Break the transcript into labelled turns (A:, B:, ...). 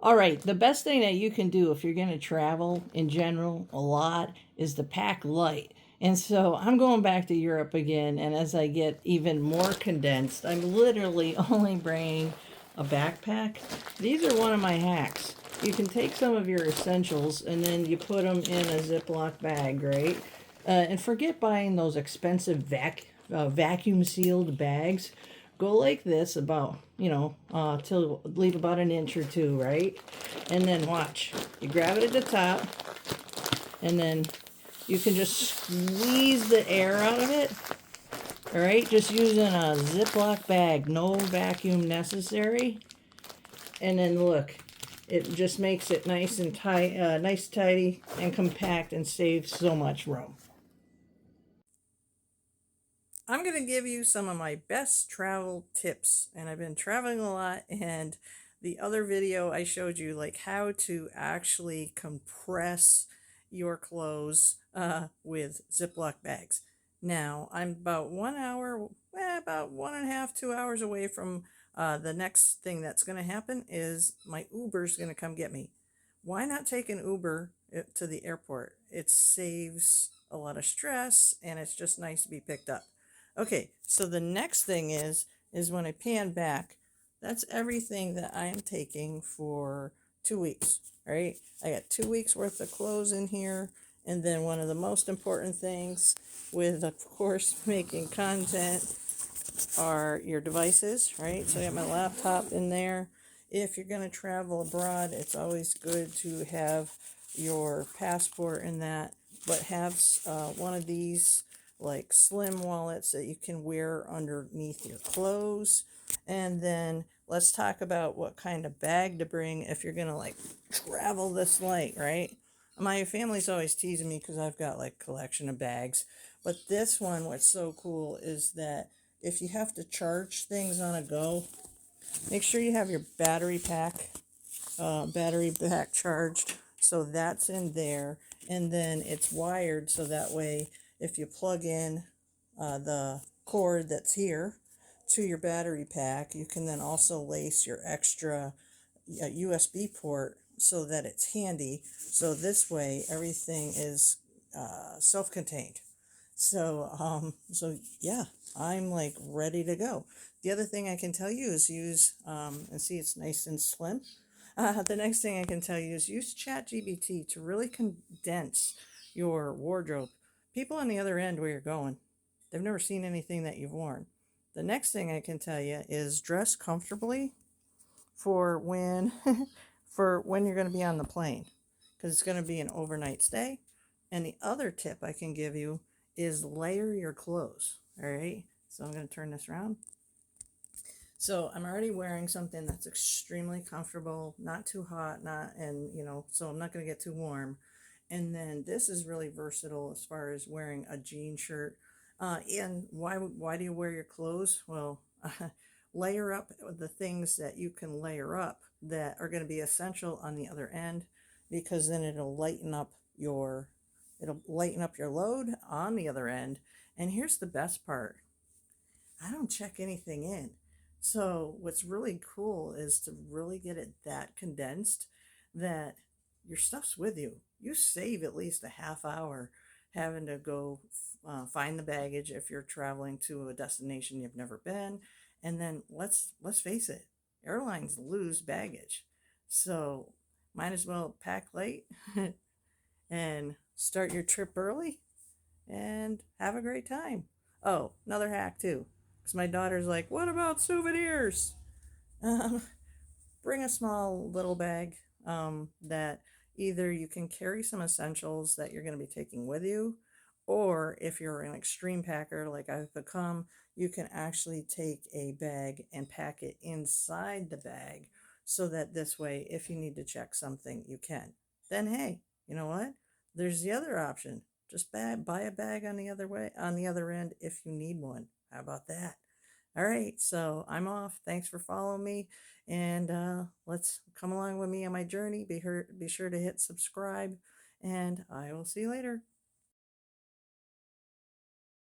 A: All right, the best thing that you can do if you're going to travel in general a lot is to pack light. And so I'm going back to Europe again, and as I get even more condensed, I'm literally only bringing a backpack. These are one of my hacks. You can take some of your essentials and then you put them in a Ziploc bag, right? And forget buying those expensive vacuum sealed bags. Go like this about, till leave about an inch or two, right? And then watch. You grab it at the top, and then you can just squeeze the air out of it. All right, just using a Ziploc bag, no vacuum necessary. And then look, it just makes it nice and tight, nice, tidy, and compact, and saves so much room. I'm going to give you some of my best travel tips, and I've been traveling a lot, and the other video I showed you like how to actually compress your clothes with Ziploc bags. Now, I'm about 1 hour, about 1.5, 2 hours away from the next thing that's going to happen is my Uber's going to come get me. Why not take an Uber to the airport? It saves a lot of stress, and it's just nice to be picked up. Okay, so the next thing is when I pan back, that's everything that I am taking for 2 weeks, right? I got 2 weeks worth of clothes in here. And then one of the most important things with, of course, making content are your devices, right? So I got my laptop in there. If you're going to travel abroad, it's always good to have your passport in that, but have one of these like slim wallets that you can wear underneath your clothes. And then let's talk about what kind of bag to bring if you're going to like travel this light, right? My family's always teasing me because I've got like a collection of bags. But this one, what's so cool is that if you have to charge things on a go, make sure you have your battery pack charged. So that's in there. And then it's wired so that way if you plug in the cord that's here to your battery pack, you can then also lace your extra USB port so that it's handy. So this way everything is self-contained. So yeah, I'm like ready to go. The other thing I can tell you is use, and see it's nice and slim. The next thing I can tell you is use ChatGPT to really condense your wardrobe. People on the other end where you're going, they've never seen anything that you've worn. The next thing I can tell you is dress comfortably for when for when you're going to be on the plane, because it's going to be an overnight stay. And the other tip I can give you is layer your clothes. All right, so I'm going to turn this around. So I'm already wearing something that's extremely comfortable, not too hot, so I'm not going to get too warm. And then this is really versatile as far as wearing a jean shirt. And why do you wear your clothes? Well, layer up the things that you can layer up that are going to be essential on the other end, because then it'll lighten up your load on the other end. And here's the best part. I don't check anything in. So what's really cool is to really get it that condensed that your stuff's with you. You save at least a half hour having to go find the baggage if you're traveling to a destination you've never been. And then let's face it, airlines lose baggage. So might as well pack light and start your trip early and have a great time. Oh, another hack too. Because my daughter's like, what about souvenirs? Um, Bring a small little bag that either you can carry some essentials that you're going to be taking with you, or if you're an extreme packer like I've become, you can actually take a bag and pack it inside the bag so that this way, if you need to check something, you can. Then, hey, you know what? There's the other option. Just buy a bag on the other end if you need one. How about that? All right, so I'm off. Thanks for following me, and let's come along with me on my journey. Be sure to hit subscribe, and I will see you later.